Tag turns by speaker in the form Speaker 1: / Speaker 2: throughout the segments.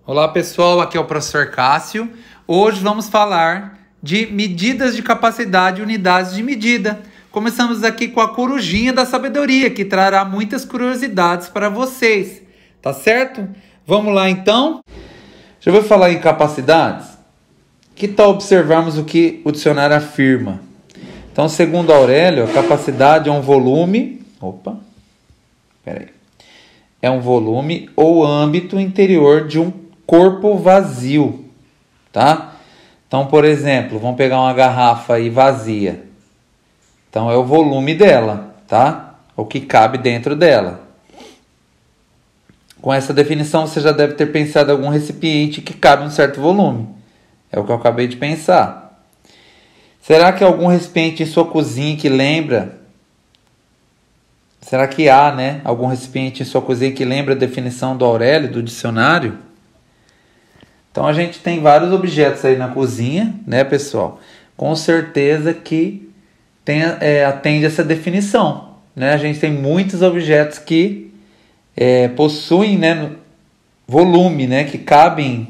Speaker 1: Olá pessoal, aqui é o professor Cássio. Hoje vamos falar de medidas de capacidade e unidades de medida. Começamos aqui com a corujinha da sabedoria, que trará muitas curiosidades para vocês, tá certo? Vamos lá então? Já vou falar em capacidades? Que tal observarmos o que o dicionário afirma? Então, segundo Aurélio, a capacidade é um volume... É um volume ou âmbito interior de um corpo vazio, tá? Então, por exemplo, vamos pegar uma garrafa aí vazia. Então, é o volume dela, tá? O que cabe dentro dela. Com essa definição, você já deve ter pensado em algum recipiente que cabe um certo volume. É o que eu acabei de pensar. Será que algum recipiente em sua cozinha que lembra... Será que há, algum recipiente em sua cozinha que lembra a definição do Aurélio, do dicionário? Então, a gente tem vários objetos aí na cozinha, né, pessoal? Com certeza que atende essa definição, né? A gente tem muitos objetos que possuem, volume, que cabem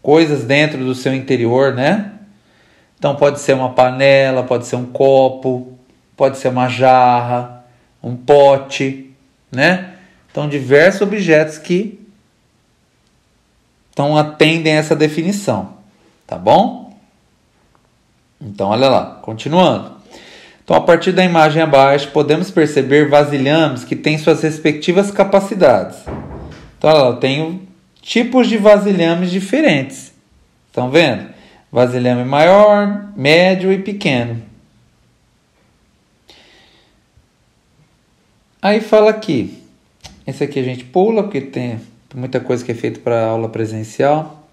Speaker 1: coisas dentro do seu interior, né? Então, pode ser uma panela, pode ser um copo, pode ser uma jarra, um pote, né? Então, diversos objetos que atendem a essa definição, tá bom? Então, olha lá, continuando. Então, a partir da imagem abaixo, podemos perceber vasilhames que têm suas respectivas capacidades. Então, olha lá, eu tenho tipos de vasilhames diferentes. Estão vendo? Vasilhame maior, médio e pequeno. Aí fala aqui, esse aqui a gente pula, porque tem muita coisa que é feita para aula presencial.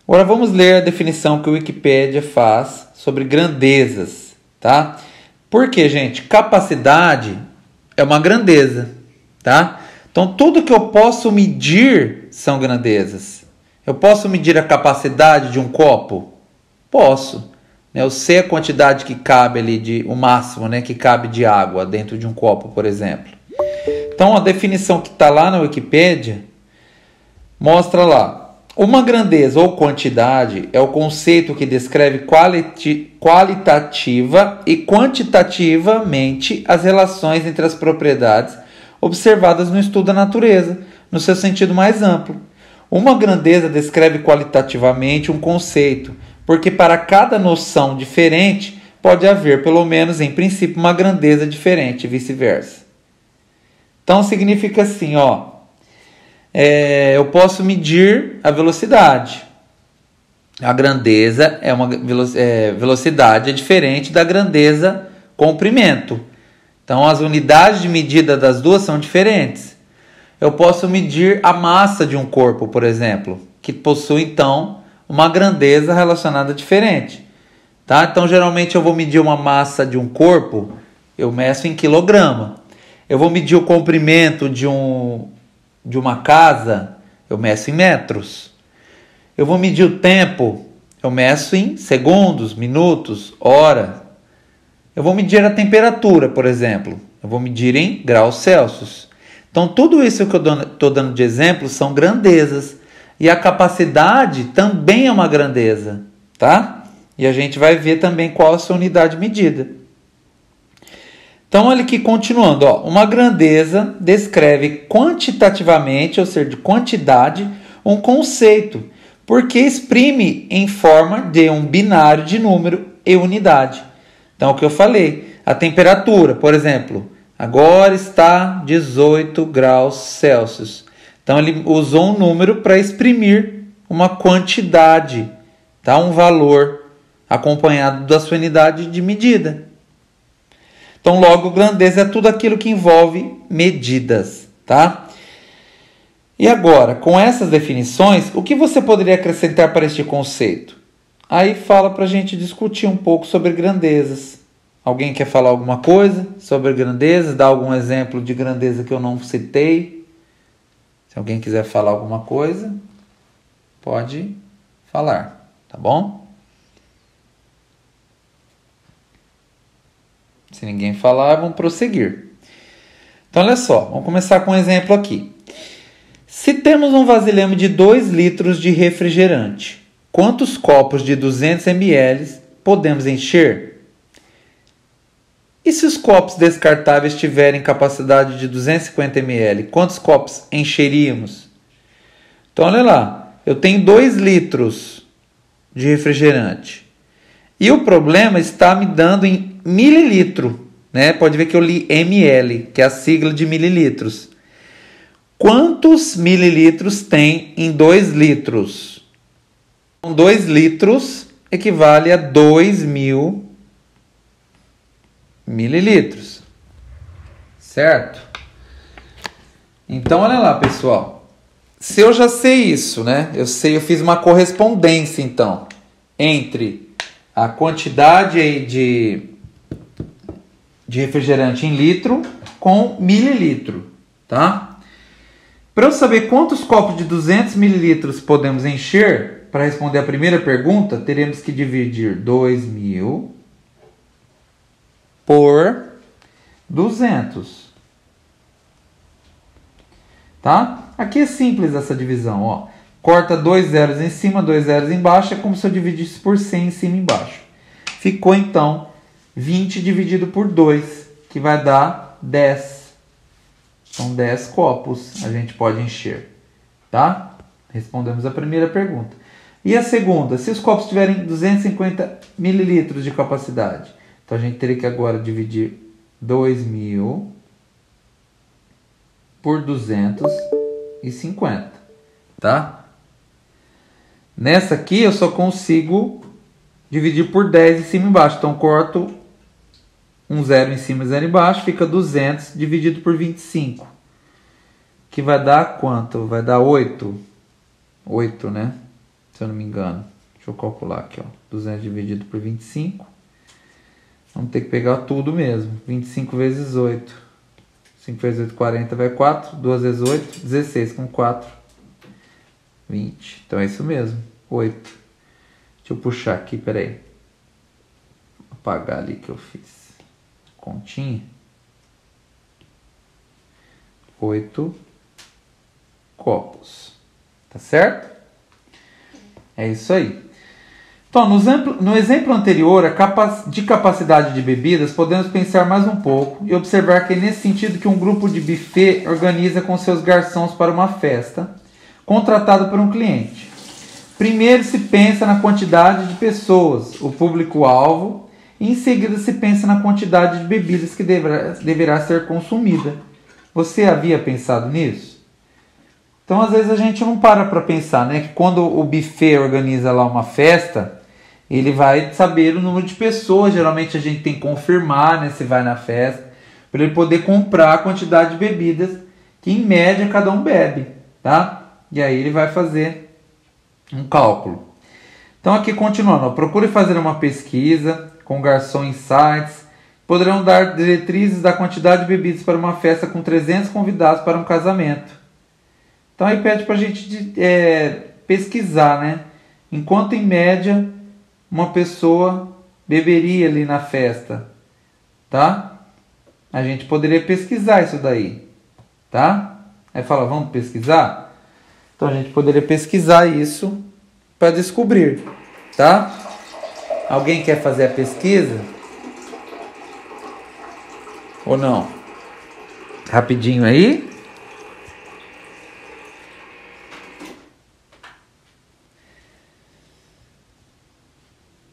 Speaker 1: Agora vamos ler a definição que o Wikipédia faz sobre grandezas, tá? Porque, gente, capacidade é uma grandeza, tá? Então, tudo que eu posso medir são grandezas. Eu posso medir a capacidade de um copo? Posso. Eu sei a quantidade que cabe ali, o máximo que cabe de água dentro de um copo, por exemplo. Então, a definição que está lá na Wikipédia mostra lá. Uma grandeza ou quantidade é o conceito que descreve qualitativa e quantitativamente as relações entre as propriedades observadas no estudo da natureza, no seu sentido mais amplo. Uma grandeza descreve qualitativamente um conceito, porque para cada noção diferente pode haver, pelo menos em princípio, uma grandeza diferente e vice-versa. Então significa assim, eu posso medir a velocidade. A grandeza é uma velocidade é diferente da grandeza comprimento. Então as unidades de medida das duas são diferentes. Eu posso medir a massa de um corpo, por exemplo, que possui então uma grandeza relacionada diferente, tá? Então, geralmente eu vou medir uma massa de um corpo, eu meço em quilograma. Eu vou medir o comprimento de uma casa, eu meço em metros. Eu vou medir o tempo, eu meço em segundos, minutos, hora. Eu vou medir a temperatura, por exemplo, eu vou medir em graus Celsius. Então, tudo isso que eu estou dando de exemplo são grandezas. E a capacidade também é uma grandeza, tá? E a gente vai ver também qual é a sua unidade de medida. Então, olha aqui, continuando. Uma grandeza descreve quantitativamente, ou seja, de quantidade, um conceito, porque exprime em forma de um binário de número e unidade. Então, o que eu falei, a temperatura, por exemplo, agora está 18 graus Celsius. Então, ele usou um número para exprimir uma quantidade, tá? Um valor acompanhado da sua unidade de medida. Então, logo, grandeza é tudo aquilo que envolve medidas, tá? E agora, com essas definições, o que você poderia acrescentar para este conceito? Aí fala para a gente discutir um pouco sobre grandezas. Alguém quer falar alguma coisa sobre grandezas? Dar algum exemplo de grandeza que eu não citei? Se alguém quiser falar alguma coisa, pode falar, tá bom? Se ninguém falar, vamos prosseguir. Então, olha só, vamos começar com um exemplo aqui. Se temos um vasilhame de 2 litros de refrigerante, quantos copos de 200 ml podemos encher? E se os copos descartáveis tiverem capacidade de 250 ml, quantos copos encheríamos? Então, olha lá, eu tenho 2 litros de refrigerante. E o problema está me dando em mililitro, né? Pode ver que eu li ml, que é a sigla de mililitros. Quantos mililitros tem em 2 litros? 2 litros equivale a 2.000 mililitros. Certo? Então, olha lá, pessoal. Se eu já sei isso, né? Eu fiz uma correspondência, então, entre a quantidade aí de refrigerante em litro com mililitro, tá? Para eu saber quantos copos de 200 mililitros podemos encher, para responder a primeira pergunta, teremos que dividir 2.000 por 200. Tá? Aqui é simples essa divisão, ó. Corta 2 zeros em cima, 2 zeros embaixo, é como se eu dividisse por 100 em cima e embaixo. Ficou então 20 dividido por 2, que vai dar 10. São 10 copos a gente pode encher, tá? Respondemos a primeira pergunta. E a segunda, se os copos tiverem 250 mililitros de capacidade, então a gente teria que agora dividir 2.000 por 250, tá? Nessa aqui eu só consigo dividir por 10 em cima e embaixo, então corto um zero em cima e zero embaixo, fica 200 dividido por 25. Que vai dar quanto? Vai dar 8. 8, né? Se eu não me engano. Deixa eu calcular aqui, ó. 200 dividido por 25. Vamos ter que pegar tudo mesmo. 25 vezes 8. 5 vezes 8, 40, vai 4. 2 vezes 8, 16 com 4. 20. Então é isso mesmo. 8. Deixa eu puxar aqui, peraí. Vou apagar ali que eu fiz. Continha. 8 copos. Tá certo? É isso aí. Então, no exemplo anterior, de capacidade de bebidas, podemos pensar mais um pouco e observar que é nesse sentido que um grupo de buffet organiza com seus garçons para uma festa, contratado por um cliente. Primeiro se pensa na quantidade de pessoas, o público-alvo, e em seguida se pensa na quantidade de bebidas que deverá ser consumida. Você havia pensado nisso? Então, às vezes a gente não para pensar, né? Que quando o buffet organiza lá uma festa, ele vai saber o número de pessoas. Geralmente a gente tem que confirmar, né? Se vai na festa, para ele poder comprar a quantidade de bebidas que em média cada um bebe, tá? E aí ele vai fazer um cálculo. Então aqui continuando, ó, procure fazer uma pesquisa com garçom em sites. Poderão dar diretrizes da quantidade de bebidas para uma festa com 300 convidados para um casamento. Então aí pede para a gente pesquisar, né? Enquanto em média uma pessoa beberia ali na festa, tá? A gente poderia pesquisar isso daí, tá? Aí fala, vamos pesquisar? Então a gente poderia pesquisar isso para descobrir, tá? Alguém quer fazer a pesquisa? Ou não? Rapidinho aí.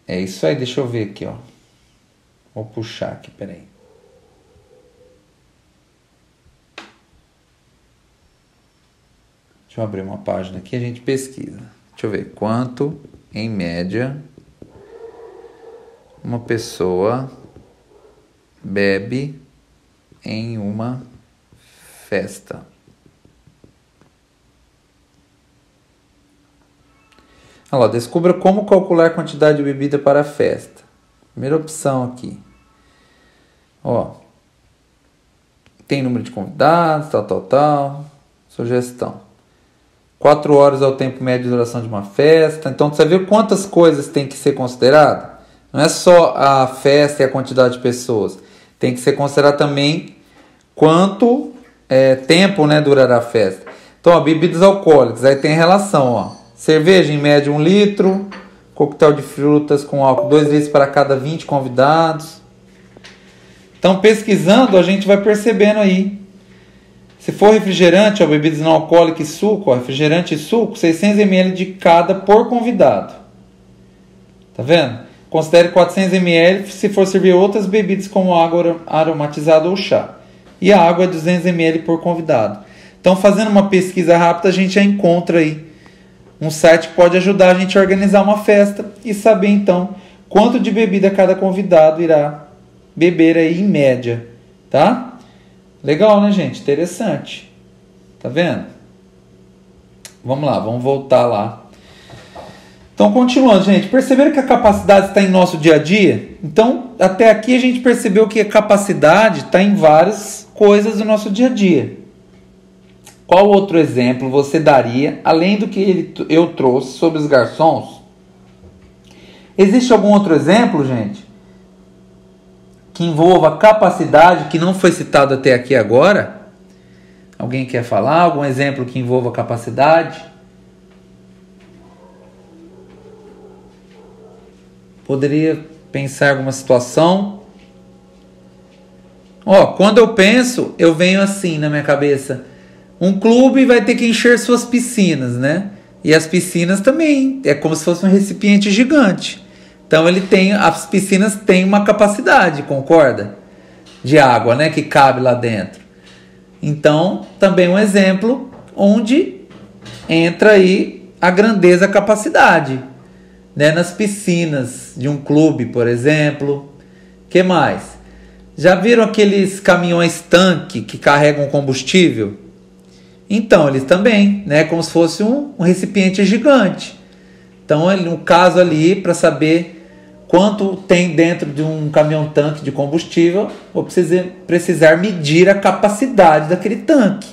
Speaker 1: É isso aí, deixa eu ver aqui, ó. Vou puxar aqui, peraí. Deixa eu abrir uma página aqui e a gente pesquisa. Deixa eu ver quanto, em média, uma pessoa bebe em uma festa. Olha lá, descubra como calcular a quantidade de bebida para a festa. Primeira opção aqui. Ó, tem número de convidados, tal. Sugestão. 4 horas é o tempo médio de duração de uma festa. Então, você viu quantas coisas tem que ser considerado? Não é só a festa e a quantidade de pessoas. Tem que ser considerado também quanto tempo, né, durará a festa. Então, ó, bebidas alcoólicas, aí tem relação, ó. Cerveja em média 1 litro, coquetel de frutas com álcool 2 litros para cada 20 convidados. Então, pesquisando, a gente vai percebendo aí. Se for refrigerante, ó, bebidas não alcoólicas e suco, ó, refrigerante e suco, 600 ml de cada por convidado. Tá vendo? Considere 400 ml se for servir outras bebidas como água aromatizada ou chá. E a água é 200 ml por convidado. Então, fazendo uma pesquisa rápida, a gente já encontra aí um site que pode ajudar a gente a organizar uma festa e saber, então, quanto de bebida cada convidado irá beber aí em média, tá? Legal, né, gente? Interessante. Tá vendo? Vamos lá, vamos voltar lá. Então, continuando, gente. Perceberam que a capacidade está em nosso dia a dia? Então, até aqui a gente percebeu que a capacidade está em várias coisas do nosso dia a dia. Qual outro exemplo você daria, além do que eu trouxe sobre os garçons? Existe algum outro exemplo, gente, que envolva capacidade, que não foi citado até aqui agora? Alguém quer falar? Algum exemplo que envolva capacidade? Poderia pensar em alguma situação? Ó, quando eu penso, eu venho assim na minha cabeça. Um clube vai ter que encher suas piscinas, né? E as piscinas também, é como se fosse um recipiente gigante. Então as piscinas têm uma capacidade, concorda? De água, né? Que cabe lá dentro. Então, também um exemplo onde entra aí a grandeza, a capacidade, né? Nas piscinas de um clube, por exemplo. Que mais? Já viram aqueles caminhões tanque que carregam combustível? Então, eles também, né? Como se fosse um recipiente gigante. Então, no caso ali, para saber quanto tem dentro de um caminhão-tanque de combustível, vou precisar medir a capacidade daquele tanque.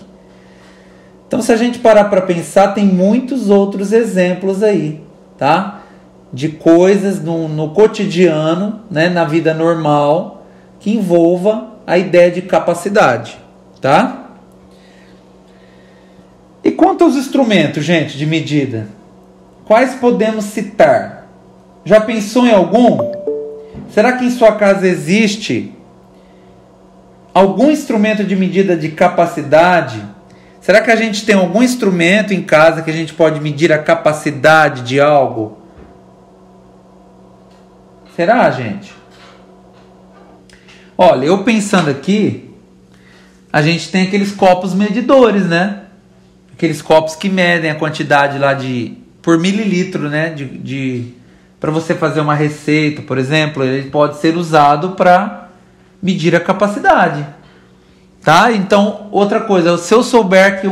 Speaker 1: Então, se a gente parar para pensar, tem muitos outros exemplos aí, tá? De coisas no cotidiano, né? Na vida normal, que envolva a ideia de capacidade, tá? E quanto aos instrumentos, gente, de medida? Quais podemos citar? Já pensou em algum? Será que em sua casa existe algum instrumento de medida de capacidade? Será que a gente tem algum instrumento em casa que a gente pode medir a capacidade de algo? Será, gente? Olha, eu pensando aqui, a gente tem aqueles copos medidores, né? Aqueles copos que medem a quantidade lá por mililitro, né? Para você fazer uma receita, por exemplo, ele pode ser usado para medir a capacidade, tá? Então, outra coisa, se eu souber que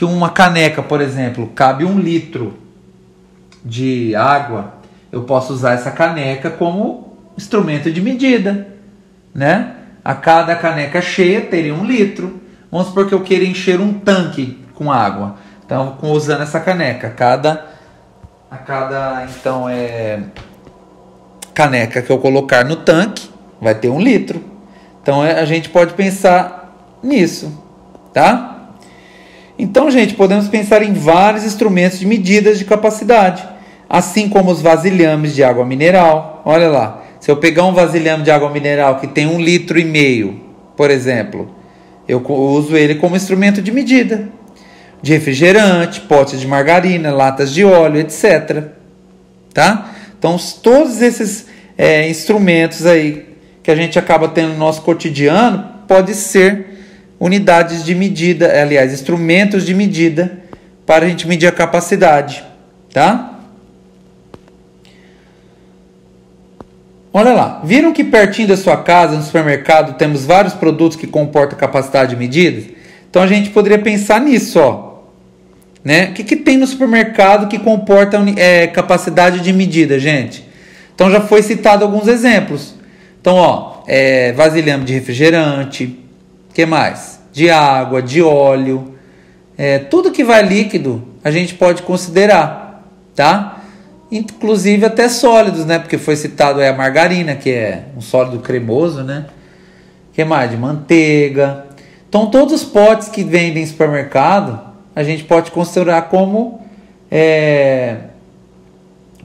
Speaker 1: uma caneca, por exemplo, cabe 1 litro de água, eu posso usar essa caneca como instrumento de medida, né? A cada caneca cheia teria 1 litro. Vamos supor que eu queira encher um tanque com água. Então, usando essa caneca, a cada então caneca que eu colocar no tanque vai ter 1 litro. Então a gente pode pensar nisso, tá? Então, gente, podemos pensar em vários instrumentos de medidas de capacidade, assim como os vasilhames de água mineral. Olha lá, se eu pegar um vasilhame de água mineral que tem 1,5 litros, por exemplo, eu uso ele como instrumento de medida. De refrigerante, potes de margarina, latas de óleo, etc. Tá? Então, todos esses instrumentos aí que a gente acaba tendo no nosso cotidiano pode ser unidades de medida, aliás, instrumentos de medida para a gente medir a capacidade. Tá? Olha lá, viram que pertinho da sua casa, no supermercado, temos vários produtos que comportam capacidade de medidas? Então, a gente poderia pensar nisso, ó. Né? O que tem no supermercado que comporta capacidade de medida, gente? Então já foi citado alguns exemplos. Então, ó, vasilhame de refrigerante, que mais? De água, de óleo, tudo que vai líquido a gente pode considerar, tá? Inclusive até sólidos, né? Porque foi citado a margarina, que é um sólido cremoso, né? Que mais? De manteiga. Então todos os potes que vendem em supermercado, a gente pode considerar como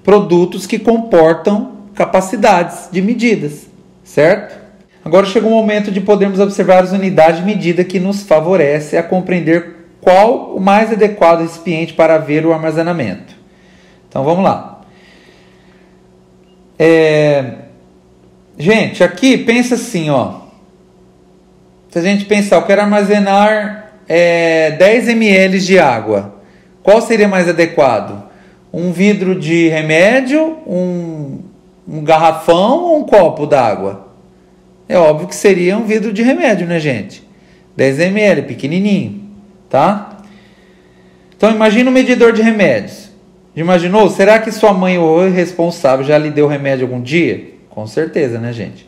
Speaker 1: produtos que comportam capacidades de medidas, certo? Agora chegou o momento de podermos observar as unidades de medida que nos favorece a compreender qual o mais adequado recipiente para haver o armazenamento. Então vamos lá. Gente, aqui pensa assim, ó. Se a gente pensar, eu quero armazenar 10 ml de água. Qual seria mais adequado? Um vidro de remédio, um garrafão ou um copo d'água? É óbvio que seria um vidro de remédio, né, gente? 10 ml, pequenininho, tá? Então, imagina um medidor de remédios. Imaginou? Será que sua mãe ou responsável já lhe deu remédio algum dia? Com certeza, né, gente?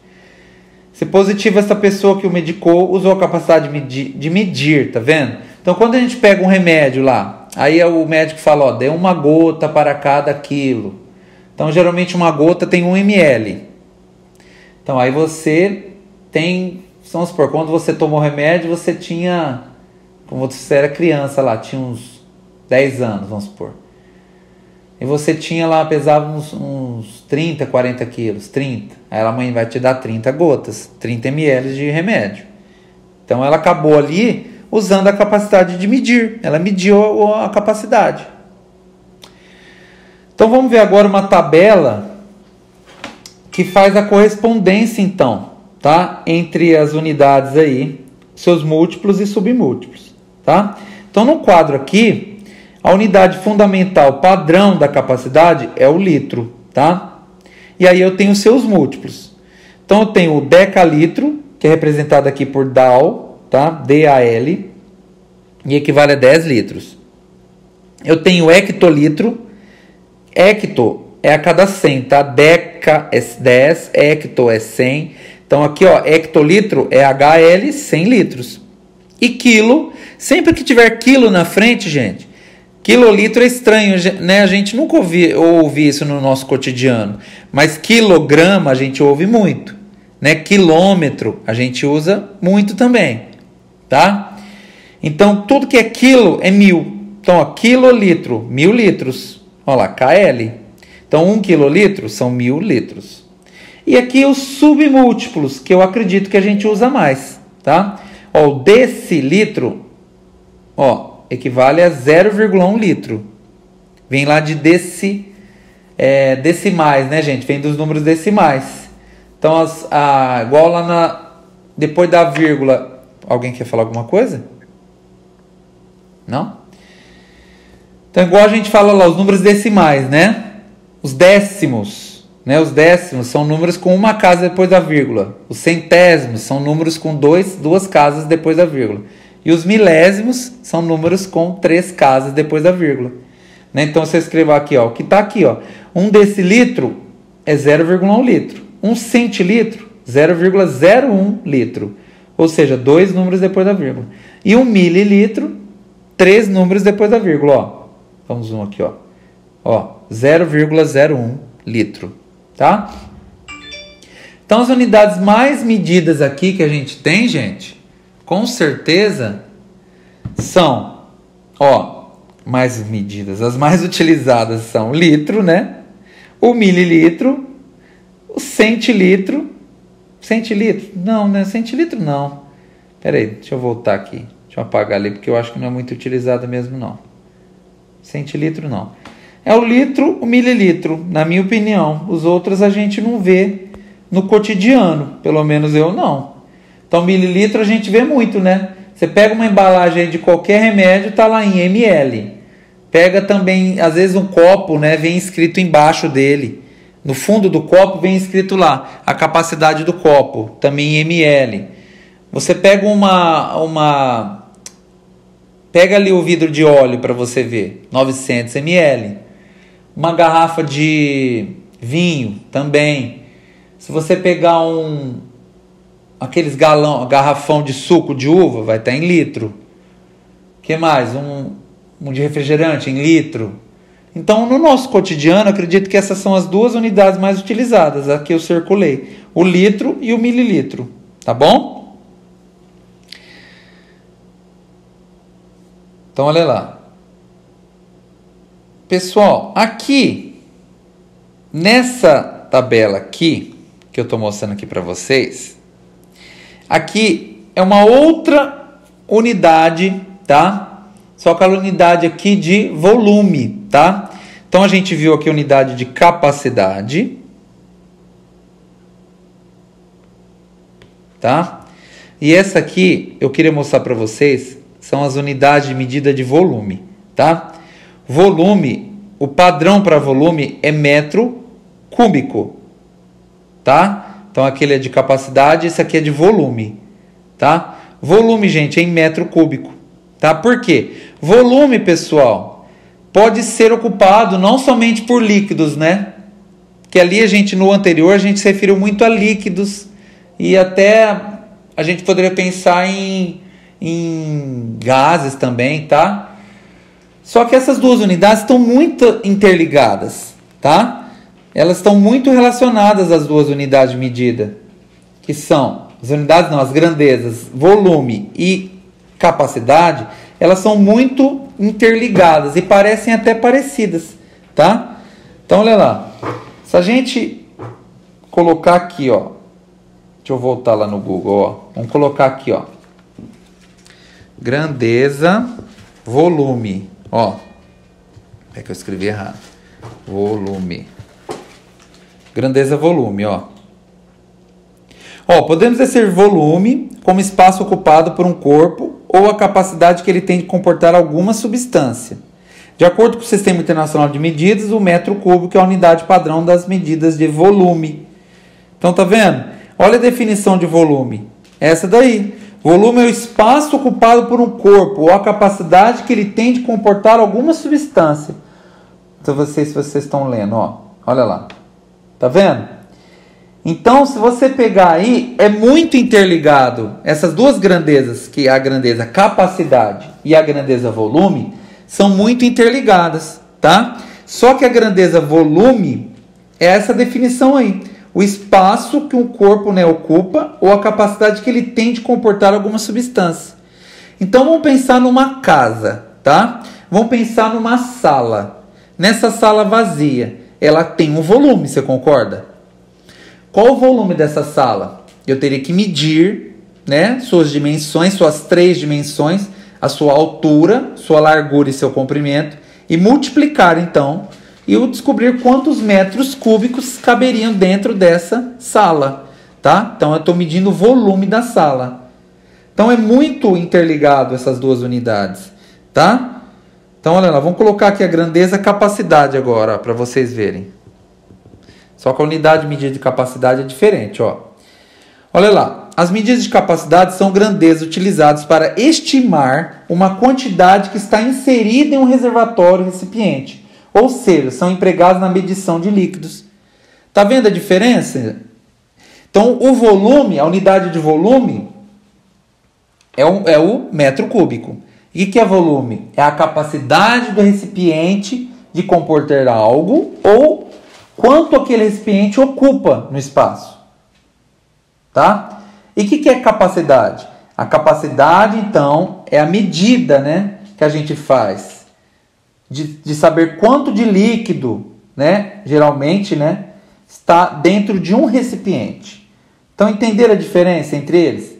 Speaker 1: Se positivo, essa pessoa que o medicou usou a capacidade de medir, tá vendo? Então, quando a gente pega um remédio lá, aí o médico fala, ó, dê uma gota para cada quilo. Então, geralmente uma gota tem 1 ml. Então, aí você tem, vamos supor, quando você tomou o remédio, você tinha, como você era criança lá, tinha uns 10 anos, vamos supor. E você tinha lá, pesava uns 30, 40 quilos, 30. Aí a mãe vai te dar 30 gotas, 30 ml de remédio. Então ela acabou ali usando a capacidade de medir. Ela mediu a capacidade. Então vamos ver agora uma tabela que faz a correspondência então, tá? Entre as unidades aí, seus múltiplos e submúltiplos, tá? Então no quadro aqui, a unidade fundamental padrão da capacidade é o litro, tá? E aí eu tenho seus múltiplos. Então eu tenho o decalitro, que é representado aqui por DAL, tá? D-A-L, e equivale a 10 litros. Eu tenho o hectolitro, hecto é a cada 100, tá? Deca é 10, hecto é 100. Então aqui, ó, hectolitro é HL, 100 litros. E quilo, sempre que tiver quilo na frente, gente, quilolitro é estranho, né? A gente nunca ouve isso no nosso cotidiano. Mas quilograma a gente ouve muito, né? Quilômetro a gente usa muito também, tá? Então, tudo que é quilo é 1000. Então, ó, quilolitro, 1000 litros. Olha lá, KL. Então, 1 quilolitro são 1000 litros. E aqui os submúltiplos, que eu acredito que a gente usa mais, tá? Ó, o decilitro, ó, equivale a 0,1 litro. Vem lá de decimais, né, gente? Vem dos números decimais. Então, igual lá depois da vírgula... Alguém quer falar alguma coisa? Não? Então, igual a gente fala lá, os números decimais, né? Os décimos, né? Os décimos são números com uma casa depois da vírgula. Os centésimos são números com duas casas depois da vírgula. E os milésimos são números com 3 casas depois da vírgula. Né? Então, você escreva aqui, ó, o que está aqui, ó. 1 decilitro é 0,1 litro. 1 centilitro, 0,01 litro. Ou seja, 2 números depois da vírgula. E 1 mililitro, 3 números depois da vírgula. Ó. Vamos um aqui, ó. Ó, 0,01 litro. Tá? Então, as unidades mais medidas aqui que a gente tem, gente, com certeza são, ó, mais medidas, as mais utilizadas são o litro, né? O mililitro, o centilitro. Centilitro? Não, né? Centilitro não. Pera aí, deixa eu voltar aqui. Deixa eu apagar ali, porque eu acho que não é muito utilizado mesmo, não. Centilitro não. É o litro, o mililitro, na minha opinião. Os outros a gente não vê no cotidiano, pelo menos eu não. Então, mililitro a gente vê muito, né? Você pega uma embalagem aí de qualquer remédio, tá lá em ml. Pega também, às vezes, um copo, né? Vem escrito embaixo dele. No fundo do copo vem escrito lá a capacidade do copo, também em ml. Você pega pega ali o vidro de óleo para você ver, 900 ml. Uma garrafa de vinho também. Se você pegar aqueles garrafão de suco de uva, vai estar em litro. O que mais? Um de refrigerante em litro. Então, no nosso cotidiano, acredito que essas são as duas unidades mais utilizadas. Aqui eu circulei. O litro e o mililitro. Tá bom? Então, olha lá. Pessoal, aqui, nessa tabela aqui, que eu estou mostrando aqui para vocês, aqui é uma outra unidade, tá? Só que a unidade aqui de volume, tá? Então, a gente viu aqui a unidade de capacidade, tá? E essa aqui, eu queria mostrar para vocês, são as unidades de medida de volume, tá? Volume, o padrão para volume é metro cúbico, tá? Então, aquele é de capacidade, esse aqui é de volume, tá? Volume, gente, é em metro cúbico, tá? Por quê? Volume, pessoal, pode ser ocupado não somente por líquidos, né? Que ali no anterior, a gente se referiu muito a líquidos e até a gente poderia pensar em gases também, tá? Só que essas duas unidades estão muito interligadas, tá? Elas estão muito relacionadas, as duas unidades de medida, que são as unidades, não, as grandezas, volume e capacidade, elas são muito interligadas e parecem até parecidas, tá? Então, olha lá. Se a gente colocar aqui, ó, deixa eu voltar lá no Google, ó. Vamos colocar aqui, ó. Grandeza, volume, ó. É que eu escrevi errado. Volume. Grandeza, volume, ó. Ó, podemos dizer volume como espaço ocupado por um corpo ou a capacidade que ele tem de comportar alguma substância. De acordo com o Sistema Internacional de Medidas, o metro cúbico é a unidade padrão das medidas de volume. Então, tá vendo? Olha a definição de volume. Essa daí. Volume é o espaço ocupado por um corpo ou a capacidade que ele tem de comportar alguma substância. Então, se vocês estão lendo, ó. Olha lá. Tá vendo? Então, se você pegar aí, é muito interligado. Essas duas grandezas, que é a grandeza capacidade e a grandeza volume, são muito interligadas, tá? Só que a grandeza volume é essa definição aí. O espaço que um corpo, né, ocupa ou a capacidade que ele tem de comportar alguma substância. Então, vamos pensar numa casa, tá? Vamos pensar numa sala. Nessa sala vazia, ela tem um volume, você concorda? Qual o volume dessa sala? Eu teria que medir, né, suas dimensões, suas 3 dimensões, a sua altura, sua largura e seu comprimento, e multiplicar, então, e eu descobrir quantos metros cúbicos caberiam dentro dessa sala, tá? Então, eu estou medindo o volume da sala. Então, é muito interligado essas duas unidades, tá? Então, olha lá, vamos colocar aqui a grandeza capacidade agora, para vocês verem. Só que a unidade de medida de capacidade é diferente, ó. Olha lá, as medidas de capacidade são grandezas utilizadas para estimar uma quantidade que está inserida em um reservatório recipiente. Ou seja, são empregados na medição de líquidos. Tá vendo a diferença? Então, o volume, a unidade de volume, é o metro cúbico. E o que é volume? É a capacidade do recipiente de comportar algo ou quanto aquele recipiente ocupa no espaço. Tá? E o que é capacidade? A capacidade, então, é a medida, né, que a gente faz de saber quanto de líquido, né, geralmente, né, está dentro de um recipiente. Então, entenderam a diferença entre eles?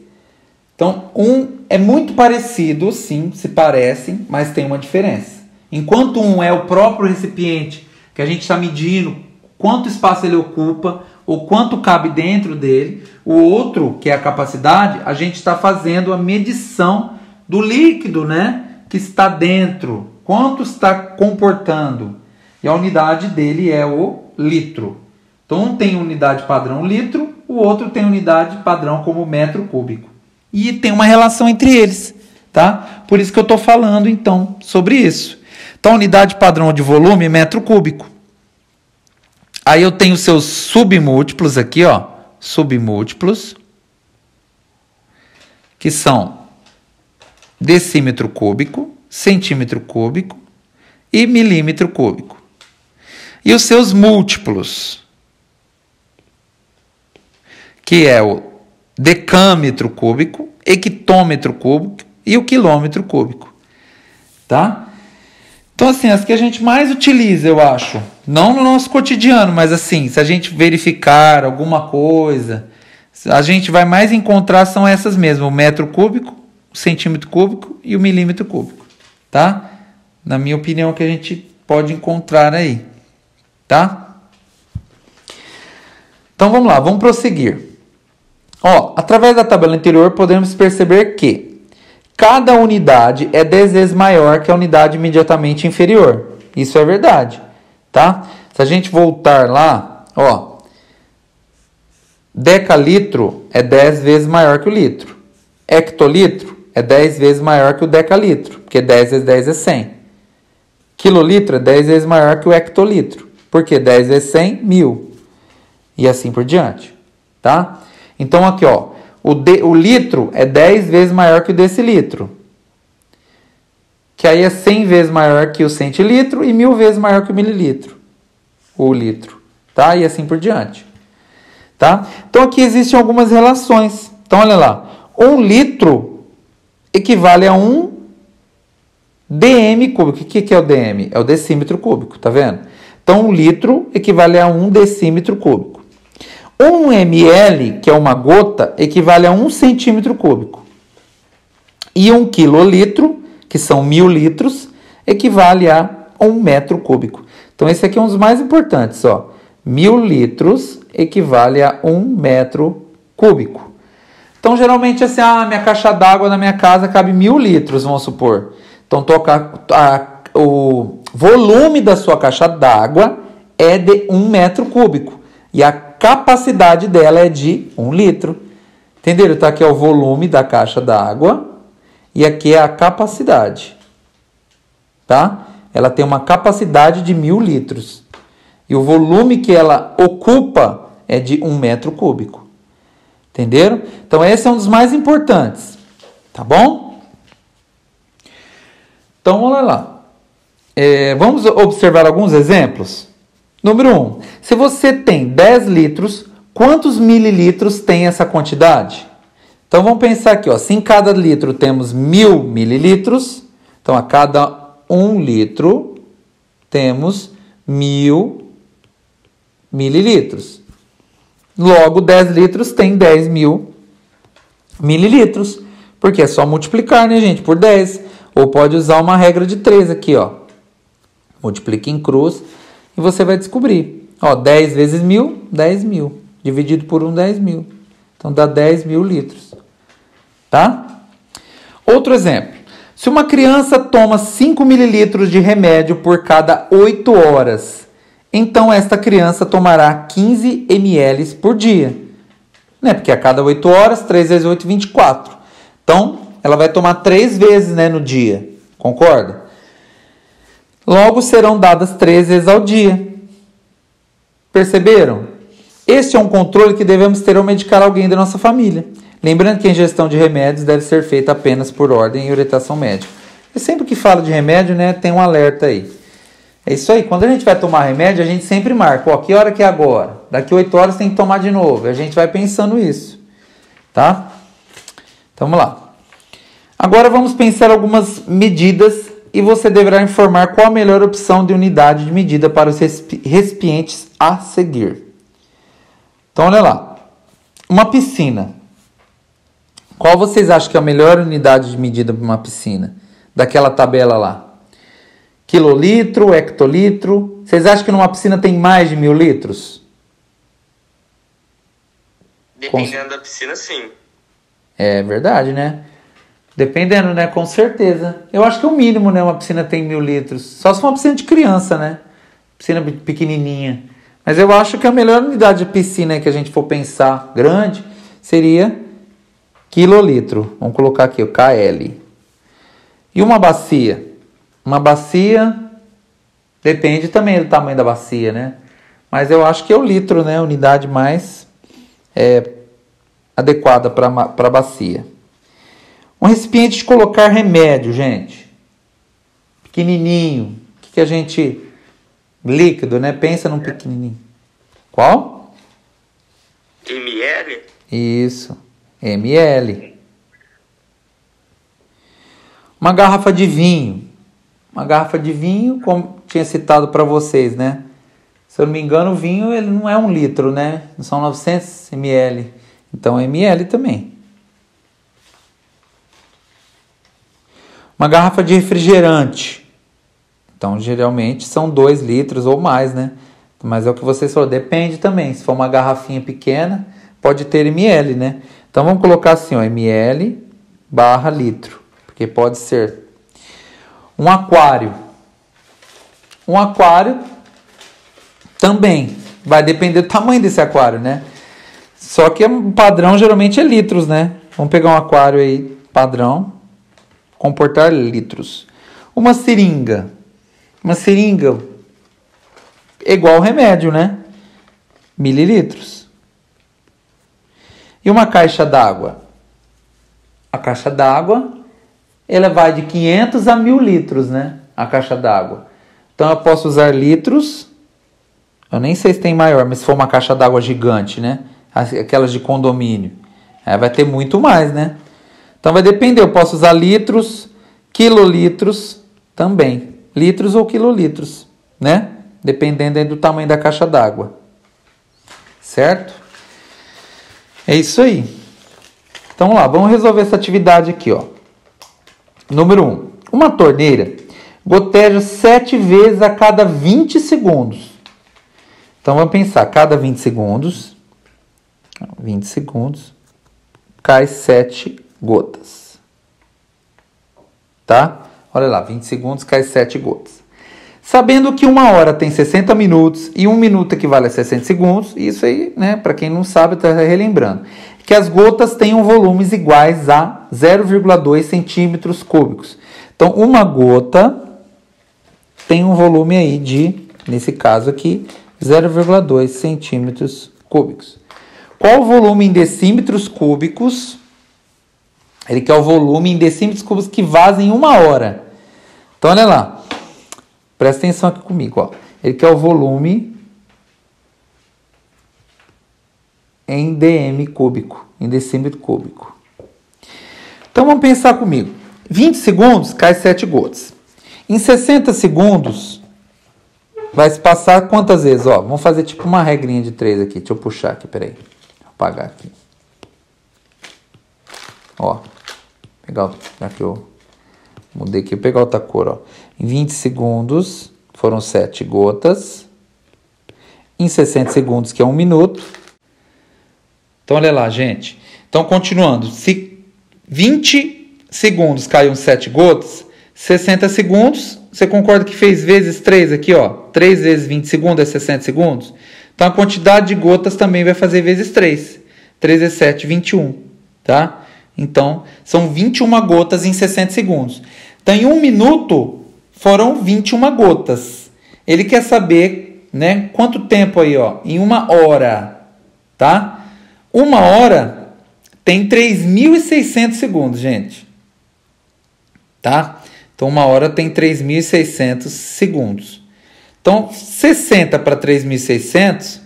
Speaker 1: Então, um é muito parecido, sim, se parecem, mas tem uma diferença. Enquanto um é o próprio recipiente, que a gente está medindo quanto espaço ele ocupa, ou quanto cabe dentro dele, o outro, que é a capacidade, a gente está fazendo a medição do líquido, né, que está dentro, quanto está comportando. E a unidade dele é o litro. Então, um tem unidade padrão litro, o outro tem unidade padrão como metro cúbico. E tem uma relação entre eles, tá? Por isso que eu estou falando, então, sobre isso. Então, a unidade padrão de volume é metro cúbico. Aí eu tenho seus submúltiplos aqui, ó, submúltiplos, que são decímetro cúbico, centímetro cúbico e milímetro cúbico. E os seus múltiplos, que é o decâmetro cúbico, hectômetro cúbico e o quilômetro cúbico. tá? Então, assim, as que a gente mais utiliza, eu acho, não no nosso cotidiano, mas assim, se a gente verificar alguma coisa, a gente vai mais encontrar são essas mesmo, o metro cúbico, o centímetro cúbico e o milímetro cúbico, tá? Na minha opinião, que a gente pode encontrar aí, tá? Então, vamos lá, vamos prosseguir. Ó, através da tabela anterior, podemos perceber que cada unidade é 10 vezes maior que a unidade imediatamente inferior. Isso é verdade, tá? Se a gente voltar lá, ó, decalitro é 10 vezes maior que o litro. Hectolitro é 10 vezes maior que o decalitro, porque 10 vezes 10 é 100. Quilolitro é 10 vezes maior que o hectolitro, porque 10 vezes 100, 1000. E assim por diante, tá? Então, aqui, ó, o litro é 10 vezes maior que o decilitro, que aí é 100 vezes maior que o centilitro e 1000 vezes maior que o mililitro, o litro, tá? E assim por diante, tá? Então, aqui existem algumas relações. Então, olha lá, 1 litro equivale a 1 dm cúbico. O que é o dm? É o decímetro cúbico, tá vendo? Então, 1 litro equivale a 1 decímetro cúbico. 1 ml, que é uma gota, equivale a 1 centímetro cúbico. E 1 quilolitro, que são 1000 litros, equivale a 1 metro cúbico. Então, esse aqui é um dos mais importantes, ó. 1000 litros equivale a 1 metro cúbico. Então, geralmente, assim, minha caixa d'água na minha casa cabe 1000 litros, vamos supor. Então, o volume da sua caixa d'água é de 1 metro cúbico. E a capacidade dela é de 1 litro. Entenderam? Então, aqui é o volume da caixa d'água e aqui é a capacidade. Tá? Ela tem uma capacidade de 1000 litros. E o volume que ela ocupa é de 1 metro cúbico. Entenderam? Então, esse é um dos mais importantes. Tá bom? Então, olha lá. Vamos observar alguns exemplos? Número 1. Se você tem 10 litros, quantos mililitros tem essa quantidade? Então, vamos pensar aqui. Ó, se em cada litro temos 1000 mililitros, então a cada 1 litro temos 1000 mililitros. Logo, 10 litros tem 10.000 mililitros. Porque é só multiplicar, né, gente? Por 10. Ou pode usar uma regra de 3 aqui, ó. Multiplique em cruz e você vai descobrir. Ó, 10 vezes 1000, 10.000. Dividido por 1, 10.000. Então, dá 10.000 litros. Tá? Outro exemplo. Se uma criança toma 5 mililitros de remédio por cada 8 horas, então esta criança tomará 15 ml por dia. Né? Porque a cada 8 horas, 3 vezes 8, 24. Então, ela vai tomar 3 vezes, né, no dia. Concorda? Logo, serão dadas 3 vezes ao dia. Perceberam? Este é um controle que devemos ter ao medicar alguém da nossa família. Lembrando que a ingestão de remédios deve ser feita apenas por ordem e orientação médica. Eu sempre que falo de remédio, né, tem um alerta aí. É isso aí. Quando a gente vai tomar remédio, a gente sempre marca. Ó, que hora que é agora? Daqui 8 horas tem que tomar de novo. A gente vai pensando isso. Tá? Então, vamos lá. Agora vamos pensar algumas medidas e você deverá informar qual a melhor opção de unidade de medida para os recipientes a seguir. Então, olha lá. Uma piscina. Qual vocês acham que é a melhor unidade de medida para uma piscina? Daquela tabela lá. Quilolitro, hectolitro. Vocês acham que numa piscina tem mais de 1000 litros?
Speaker 2: Dependendo da piscina, sim.
Speaker 1: É verdade, né? Dependendo, né? Com certeza. Eu acho que o mínimo, né? Uma piscina tem 1000 litros. Só se for uma piscina de criança, né? Piscina pequenininha. Mas eu acho que a melhor unidade de piscina que a gente for pensar grande seria quilolitro. Vamos colocar aqui o KL. E uma bacia? Uma bacia depende também do tamanho da bacia, né? Mas eu acho que é o litro, né? A unidade mais adequada para a bacia. Um recipiente de colocar remédio, gente. Pequenininho. O que a gente... Líquido, né? Pensa num pequenininho. Qual?
Speaker 2: ml?
Speaker 1: Isso. ml. Uma garrafa de vinho. Uma garrafa de vinho, como tinha citado para vocês, né? Se eu não me engano, o vinho ele não é 1 litro, né? São 900 ml. Então, ml também. Uma garrafa de refrigerante. Então, geralmente, são 2 litros ou mais, né? Mas é o que vocês falaram, depende também. Se for uma garrafinha pequena, pode ter ml, né? Então, vamos colocar assim, ó, ml / litro. Porque pode ser. Um aquário. Um aquário também. Vai depender do tamanho desse aquário, né? Só que o padrão geralmente é litros, né? Vamos pegar um aquário aí, padrão. Comportar litros. Uma seringa. Uma seringa é igual remédio, né? Mililitros. E uma caixa d'água? A caixa d'água, ela vai de 500 a 1000 litros, né? A caixa d'água. Então, eu posso usar litros. Eu nem sei se tem maior, mas se for uma caixa d'água gigante, né? Aquelas de condomínio. Aí vai ter muito mais, né? Então, vai depender. Eu posso usar litros, quilolitros também. Litros ou quilolitros, né? Dependendo aí do tamanho da caixa d'água. Certo? É isso aí. Então, vamos lá. Vamos resolver essa atividade aqui, ó. Número 1. Uma torneira goteja 7 vezes a cada 20 segundos. Então, vamos pensar. Cada 20 segundos, cai 7 gotas. Tá? Olha lá, 20 segundos, cai 7 gotas. Sabendo que 1 hora tem 60 minutos e 1 minuto equivale a 60 segundos, isso aí, né, para quem não sabe, está relembrando, que as gotas tenham volumes iguais a 0,2 centímetros cúbicos. Então, uma gota tem um volume aí de, nesse caso aqui, 0,2 centímetros cúbicos. Qual o volume em decímetros cúbicos? Ele quer o volume em decímetros cúbicos que vazem em 1 hora. Então, olha lá. Presta atenção aqui comigo, ó. Ele quer o volume em dm cúbico, em decímetro cúbico. Então, vamos pensar comigo. 20 segundos, cai 7 gotas. Em 60 segundos, vai se passar quantas vezes? Ó, vamos fazer tipo uma regrinha de 3 aqui. Deixa eu puxar aqui, peraí. Vou apagar aqui. Ó, pegar, já que eu mudei aqui, vou pegar outra cor, ó. Em 20 segundos, foram 7 gotas. Em 60 segundos, que é 1 minuto. Então, olha lá, gente. Então, continuando. Se 20 segundos caíram 7 gotas, 60 segundos, você concorda que fez vezes 3 aqui, ó? 3 vezes 20 segundos é 60 segundos? Então, a quantidade de gotas também vai fazer vezes 3. 3 vezes 7, 21, tá? Então, são 21 gotas em 60 segundos. Então, em 1 minuto, foram 21 gotas. Ele quer saber, né, quanto tempo aí, ó? Em 1 hora, tá? 1 hora tem 3.600 segundos, gente. Tá? Então, 1 hora tem 3.600 segundos. Então, 60 para 3.600,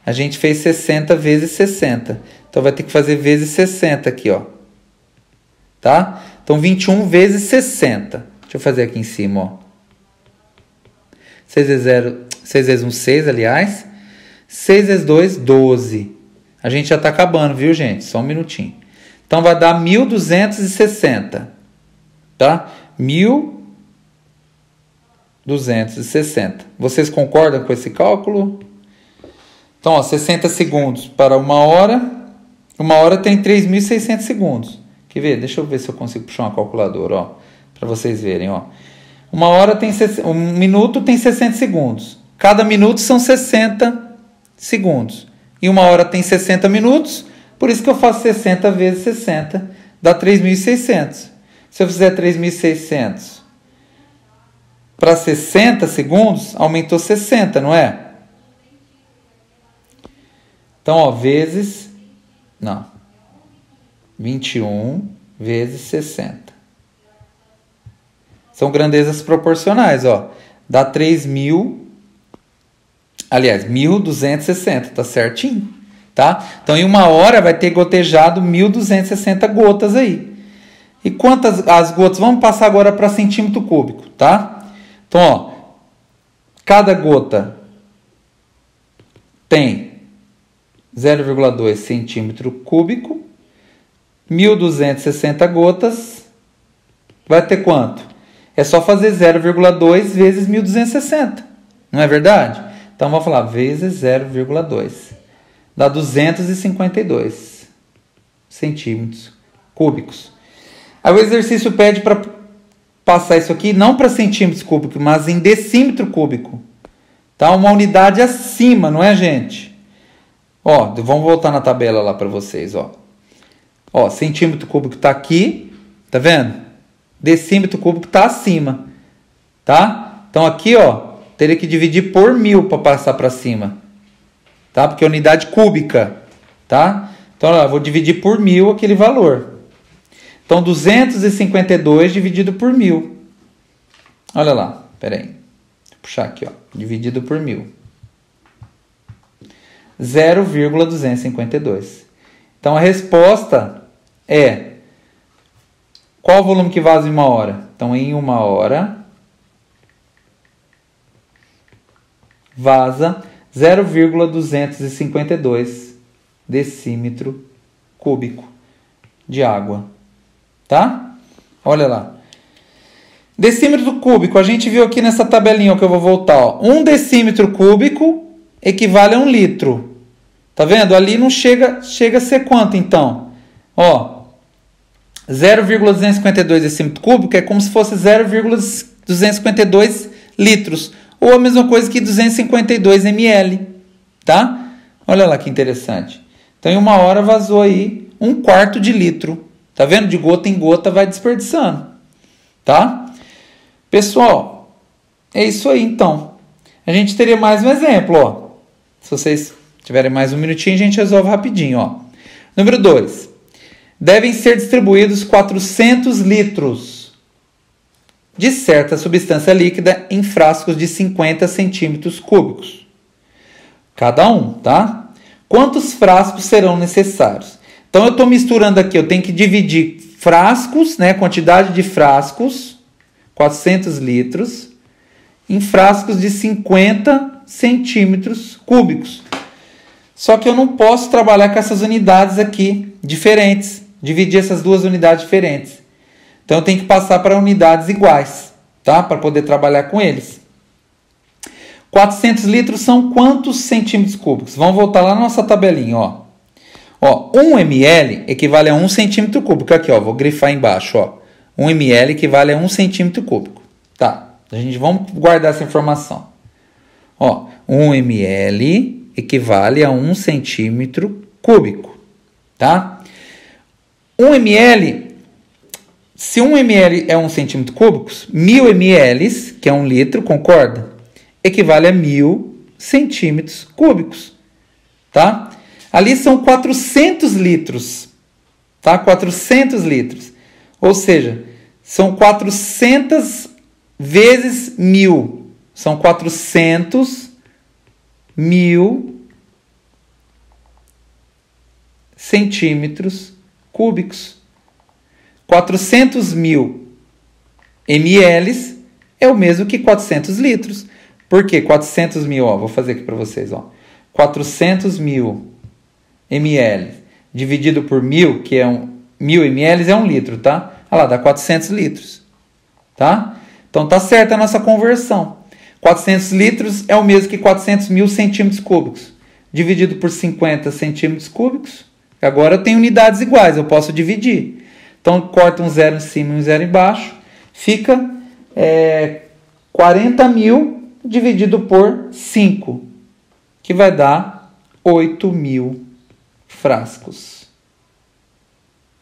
Speaker 1: a gente fez 60 vezes 60. Então, vai ter que fazer vezes 60 aqui, ó. Tá? Então, 21 vezes 60. Deixa eu fazer aqui em cima, ó. 6 vezes 0, 6 vezes 1, 6, aliás. 6 vezes 2, 12. A gente já está acabando, viu, gente? Só um minutinho. Então, vai dar 1.260. Tá? 1.260. Vocês concordam com esse cálculo? Então, ó, 60 segundos para 1 hora. 1 hora tem 3.600 segundos. Quer ver? Deixa eu ver se eu consigo puxar uma calculadora, ó, para vocês verem, ó. 1 hora tem 1 minuto tem 60 segundos. Cada minuto são 60 segundos. E 1 hora tem 60 minutos, por isso que eu faço 60 vezes 60, dá 3.600. Se eu fizer 3.600 para 60 segundos, aumentou 60, não é? Então, ó, vezes... Não. 21 vezes 60. São grandezas proporcionais, ó. Dá 3.000... Aliás, 1.260, tá certinho, tá? Então, em 1 hora vai ter gotejado 1.260 gotas aí. E quantas as gotas? Vamos passar agora para centímetro cúbico, tá? Então, ó, cada gota tem 0,2 centímetro cúbico, 1.260 gotas, vai ter quanto? É só fazer 0,2 vezes 1.260, não é verdade? Então, vamos falar vezes 0,2, dá 252 centímetros cúbicos. Aí o exercício pede para passar isso aqui não para centímetros cúbicos, mas em decímetro cúbico. Tá? Uma unidade acima, não é, gente? Ó, vamos voltar na tabela lá para vocês, ó. Ó, centímetro cúbico está aqui, tá vendo? Decímetro cúbico está acima, tá? Então aqui, ó, teria que dividir por 1000 para passar para cima, tá? Porque é unidade cúbica, tá? Então, ó, eu vou dividir por 1000 aquele valor. Então, 252 dividido por 1000. Olha lá, peraí. Vou puxar aqui, ó. Dividido por 1000. 0,252. Então, a resposta é... Qual o volume que vaza em 1 hora? Então, em 1 hora, vaza 0,252 decímetro cúbico de água. Tá? Olha lá. Decímetro cúbico, a gente viu aqui nessa tabelinha que eu vou voltar. Ó. 1 decímetro cúbico equivale a 1 litro. Tá vendo? Ali não chega a ser quanto, então? Ó, 0,252 decímetro cúbico é como se fosse 0,252 litros. Ou a mesma coisa que 252 ml. Tá? Olha lá que interessante. Então, em 1 hora vazou aí 1/4 de litro. Tá vendo? De gota em gota vai desperdiçando. Tá? Pessoal, é isso aí então. A gente teria mais um exemplo, ó. Se vocês tiverem mais um minutinho, a gente resolve rapidinho, ó. Número 2. Devem ser distribuídos 400 litros de certa substância líquida em frascos de 50 centímetros cúbicos. Cada um, tá? Quantos frascos serão necessários? Então, eu estou misturando aqui, eu tenho que dividir frascos, né, quantidade de frascos, 400 litros, em frascos de 50 centímetros cúbicos. Só que eu não posso trabalhar com essas unidades aqui, diferentes, dividir essas duas unidades diferentes. Então, eu tenho que passar para unidades iguais, tá? Para poder trabalhar com eles. 400 litros são quantos centímetros cúbicos? Vamos voltar lá na nossa tabelinha, ó. Ó, 1 ml equivale a 1 centímetro cúbico. Aqui, ó, vou grifar embaixo, ó. 1 ml equivale a 1 centímetro cúbico. Tá, vamos guardar essa informação. Ó, 1 ml equivale a 1 centímetro cúbico. Tá? 1 ml, se 1 ml é 1 centímetro cúbico, 1000 ml, que é 1 litro, concorda? Equivale a 1000 centímetros cúbicos. Tá? Ali são 400 litros, tá? 400 litros. Ou seja, são 400 vezes 1000. São 400.000 centímetros cúbicos. 400.000 ml é o mesmo que 400 litros. Por quê? 400.000, ó, vou fazer aqui para vocês, ó. 400.000 ml dividido por 1000, que é 1000 ml é 1 litro, tá? Olha lá, dá 400 litros, tá? Então tá certa a nossa conversão. 400 litros é o mesmo que 400.000 centímetros cúbicos dividido por 50 centímetros cúbicos. Agora eu tenho unidades iguais, eu posso dividir. Então corta um zero em cima e um zero embaixo, fica 40.000 dividido por 5, que vai dar 8.000 frascos.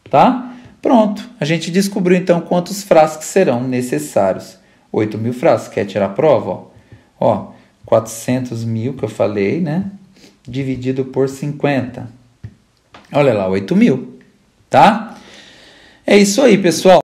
Speaker 1: Tá? Pronto. A gente descobriu então quantos frascos serão necessários. 8.000 frascos. Quer tirar a prova? Ó, 400.000 que eu falei, né? Dividido por 50. Olha lá, 8.000. Tá? É isso aí, pessoal.